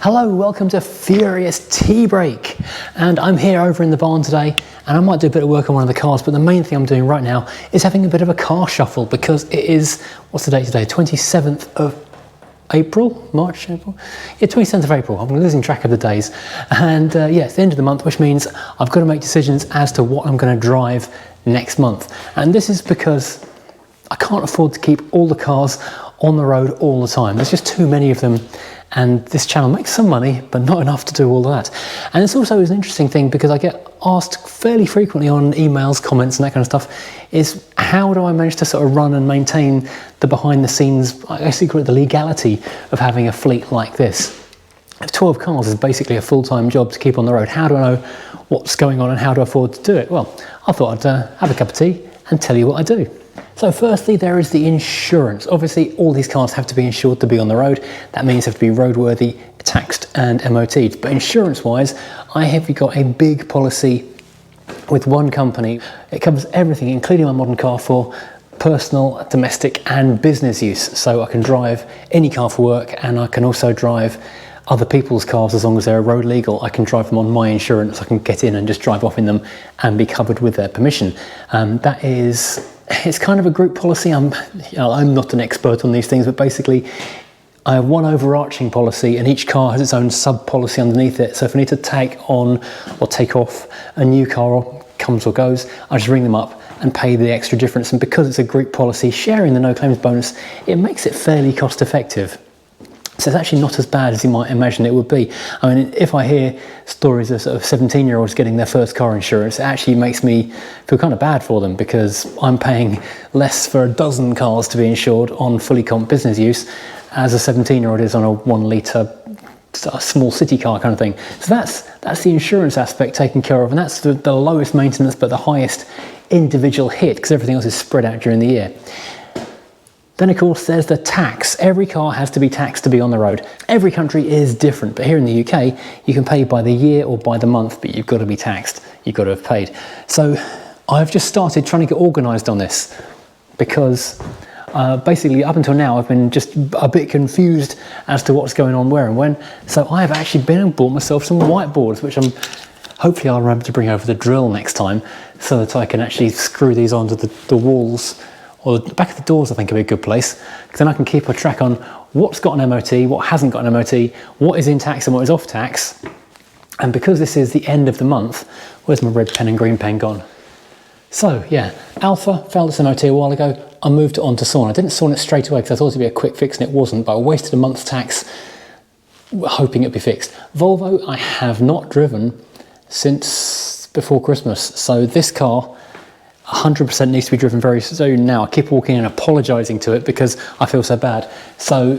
Hello, welcome to Furious Tea Break. And I'm here over in the barn today, and I might do a bit of work on one of the cars, but the main thing I'm doing right now is having a bit of a car shuffle because it is, what's the date today? 27th of April? March, April? Yeah, 27th of April. I'm losing track of the days. And yeah, it's the end of the month, which means I've got to make decisions as to what I'm going to drive next month. And this is because I can't afford to keep all the cars on the road all the time. There's just too many of them, and this channel makes some money, but not enough to do all that. And it's also an interesting thing because I get asked fairly frequently on emails, comments and that kind of stuff, is how do I manage to sort of run and maintain the behind the scenes, I guess you call it the legality of having a fleet like this. If 12 cars is basically a full-time job to keep on the road, how do I know what's going on and how do I afford to do it? Well, I thought I'd have a cup of tea and tell you what I do. So firstly, there is the insurance. Obviously, all these cars have to be insured to be on the road. That means they have to be roadworthy, taxed and MOT'd. But insurance-wise, I have got a big policy with one company. It covers everything, including my modern car, for personal, domestic and business use. So I can drive any car for work, and I can also drive other people's cars as long as they're road legal. I can drive them on my insurance. I can get in and just drive off in them and be covered with their permission. It's kind of a group policy. I'm not an expert on these things, but basically I have one overarching policy and each car has its own sub policy underneath it. So if I need to take on or take off a new car, or comes or goes, I just ring them up and pay the extra difference. And because it's a group policy, sharing the no claims bonus, it makes it fairly cost effective. So it's actually not as bad as you might imagine it would be. I mean, if I hear stories of sort of 17-year-olds getting their first car insurance, it actually makes me feel kind of bad for them because I'm paying less for a dozen cars to be insured on fully comp business use as a 17-year-old is on a 1 litre small city car kind of thing. So that's the insurance aspect taken care of, and that's the lowest maintenance but the highest individual hit because everything else is spread out during the year. Then of course there's the tax. Every car has to be taxed to be on the road. Every country is different, but here in the UK you can pay by the year or by the month, but you've got to be taxed, you've got to have paid. So I've just started trying to get organised on this because basically up until now I've been just a bit confused as to what's going on where and when. So I have actually been and bought myself some whiteboards, which hopefully I'll remember to bring over the drill next time so that I can actually screw these onto the walls. Or the back of the doors I think would be a good place, because then I can keep a track on what's got an MOT, what hasn't got an MOT, what is in tax and what is off tax. And because this is the end of the month, where's my red pen and green pen gone? So yeah, Alpha failed its MOT a while ago. I moved it on to Sawn. I didn't Sawn it straight away because I thought it'd be a quick fix and it wasn't, but I wasted a month's tax hoping it'd be fixed. Volvo I have not driven since before Christmas. So this car 100% needs to be driven very soon now. I keep walking and apologising to it because I feel so bad. So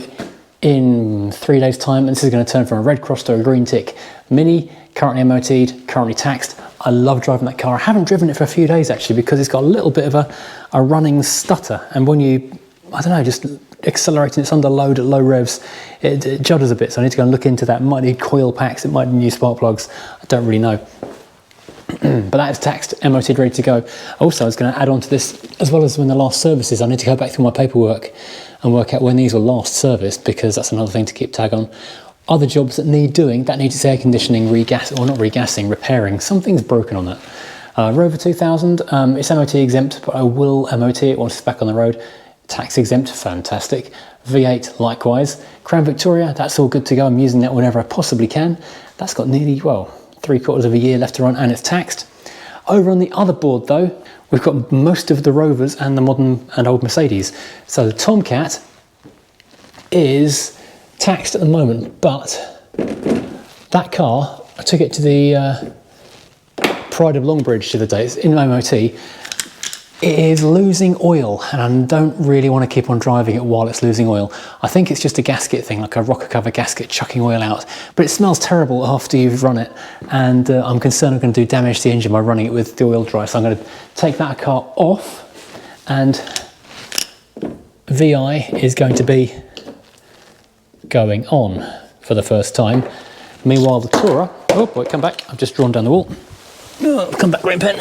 in 3 days time, and this is going to turn from a red cross to a green tick. Mini, currently MOT'd, currently taxed. I love driving that car. I haven't driven it for a few days actually because it's got a little bit of a running stutter. And when you, I don't know, just accelerating, it's under load at low revs, it judders a bit. So I need to go and look into that. It might need coil packs, it might need new spark plugs. I don't really know. But that is taxed, MOT'd, ready to go. Also, I was going to add on to this, as well as when the last services, I need to go back through my paperwork and work out when these were last serviced, because that's another thing to keep tag on. Other jobs that need doing, that needs its air conditioning, repairing. Something's broken on that. Rover 2000, it's MOT exempt, but I will MOT it once it's back on the road. Tax exempt, fantastic. V8 likewise. Crown Victoria, that's all good to go. I'm using that whenever I possibly can. That's got nearly, well, 3/4 of a year left to run and it's taxed. Over on the other board though, we've got most of the Rovers and the modern and old Mercedes. So the Tomcat is taxed at the moment, but that car, I took it to the Pride of Longbridge the other day, it's in MOT. It is losing oil and I don't really want to keep on driving it while it's losing oil. I think it's just a gasket thing, like a rocker cover gasket chucking oil out, but it smells terrible after you've run it, and I'm concerned I'm going to do damage to the engine by running it with the oil dry. So I'm going to take that car off and VI is going to be going on for the first time. Meanwhile the Tourer, oh boy, come back, I've just drawn down the wall. Oh, come back, green pen.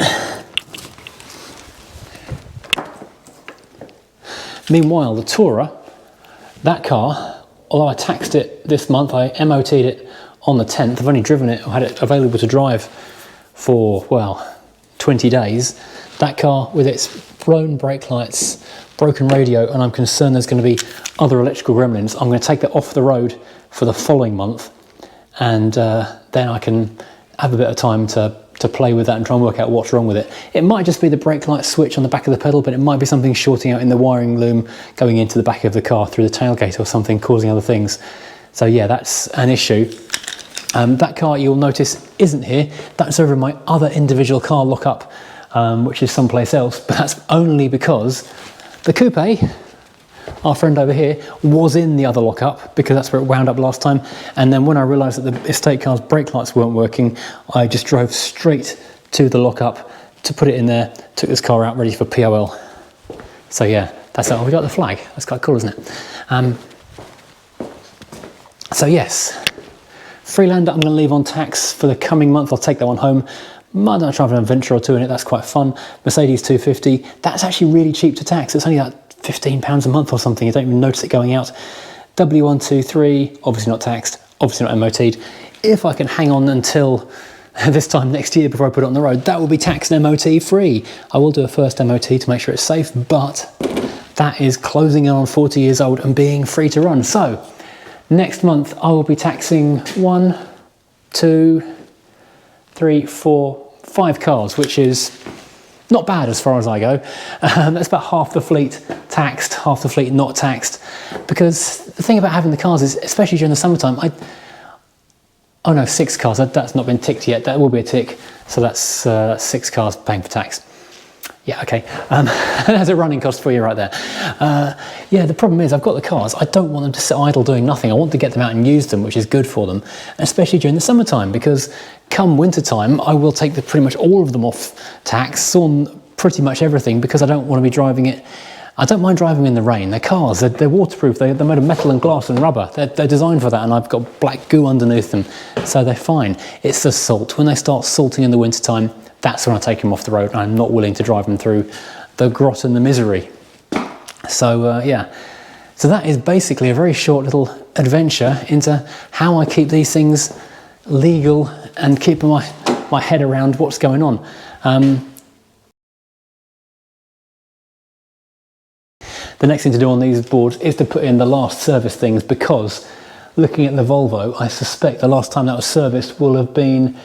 Meanwhile, the Tourer, that car although I taxed it this month, I MOT'd it on the 10th. I've only driven it, I had it available to drive for, well, 20 days. That car with its blown brake lights, broken radio, and I'm concerned there's going to be other electrical gremlins, I'm going to take that off the road for the following month, and then I can have a bit of time to play with that and try and work out what's wrong with it. It might just be the brake light switch on the back of the pedal, but it might be something shorting out in the wiring loom going into the back of the car through the tailgate or something, causing other things. So yeah, that's an issue. That car, you'll notice, isn't here. That's over in my other individual car lockup, which is someplace else, but that's only because the coupe, our friend over here, was in the other lockup because that's where it wound up last time. And then when I realised that the estate car's brake lights weren't working, I just drove straight to the lockup to put it in there, took this car out ready for POL. So yeah, that's how we got the flag. That's quite cool, isn't it? So yes, Freelander I'm going to leave on tax for the coming month. I'll take that one home. Might not try for an adventure or two in it, that's quite fun. Mercedes 250, that's actually really cheap to tax. It's only like £15 a month or something. You don't even notice it going out. W123, obviously not taxed, obviously not MOT'd. If I can hang on until this time next year before I put it on the road, that will be tax and MOT free. I will do a first MOT to make sure it's safe, but that is closing in on 40 years old and being free to run. So next month I will be taxing 1, 2, 3, 4, 5 cars, which is not bad as far as I go. That's about half the fleet taxed, half the fleet not taxed. Because the thing about having the cars is, especially during the summertime, oh no, 6 cars, that's not been ticked yet. That will be a tick. So that's 6 cars paying for tax. Yeah, okay. That's a running cost for you right there. Yeah, the problem is I've got the cars. I don't want them to sit idle doing nothing. I want to get them out and use them, which is good for them, especially during the summertime, because come wintertime, I will take pretty much all of them off tax on pretty much everything, because I don't want to be driving it. I don't mind driving in the rain. They're cars, they're waterproof, they're made of metal and glass and rubber. They're designed for that, and I've got black goo underneath them, so they're fine. It's the salt. When they start salting in the wintertime, that's when I take them off the road, and I'm not willing to drive them through the grot and the misery. So yeah, so that is basically a very short little adventure into how I keep these things legal and keep my head around what's going on. The next thing to do on these boards is to put in the last service things, because looking at the Volvo, I suspect the last time that was serviced will have been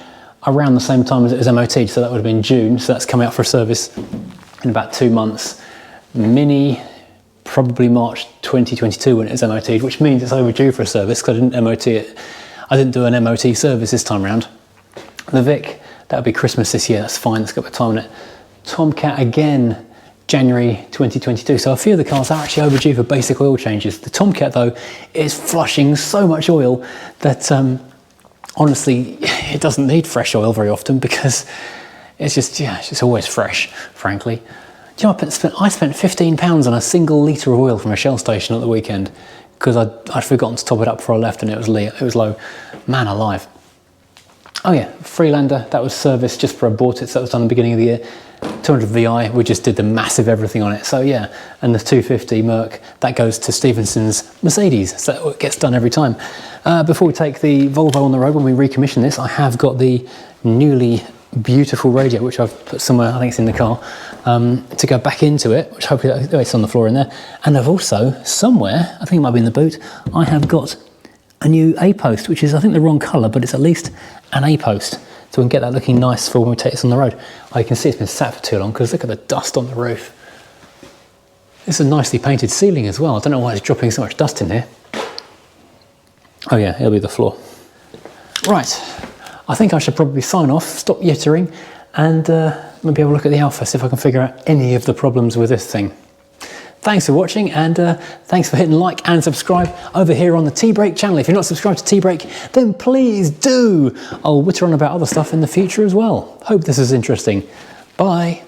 around the same time as it was MOT'd, so that would have been June, so that's coming out for a service in about 2 months. Mini, probably March 2022 when it was MOT'd, which means it's overdue for a service because I didn't MOT it. I didn't do an MOT service this time around. The Vic, that would be Christmas this year, that's fine, it's got a bit of time on it. Tomcat again, January 2022, so a few of the cars are actually overdue for basic oil changes. The Tomcat though is flushing so much oil that honestly it doesn't need fresh oil very often, because it's just, yeah, it's just always fresh, frankly. Do you know, I spent £15 on a single litre of oil from a Shell station at the weekend because I'd forgotten to top it up before I left, and it was low. Man alive. Oh yeah, Freelander, that was serviced just before I bought it, so that was done at the beginning of the year. 200 VI, we just did the massive everything on it, so yeah. And the 250 Merc, that goes to Stevenson's Mercedes, so it gets done every time. Before we take the Volvo on the road, when we recommission this, I have got the newly beautiful radio, which I've put somewhere, I think it's in the car, to go back into it, which hopefully it's on the floor in there. And I've also, somewhere, I think it might be in the boot, I have got a new A-post, which is, I think, the wrong colour, but it's at least an A-post, so we can get that looking nice for when we take this on the road. Oh, you can see it's been sat for too long, because look at the dust on the roof. It's a nicely painted ceiling as well. I don't know why it's dropping so much dust in here. Oh yeah, it'll be the floor. Right, I think I should probably sign off, stop yittering, and maybe have a look at the Alpha, see if I can figure out any of the problems with this thing. Thanks for watching, and thanks for hitting like and subscribe over here on the T-Brake channel. If you're not subscribed to T-Brake, then please do. I'll witter on about other stuff in the future as well. Hope this is interesting. Bye.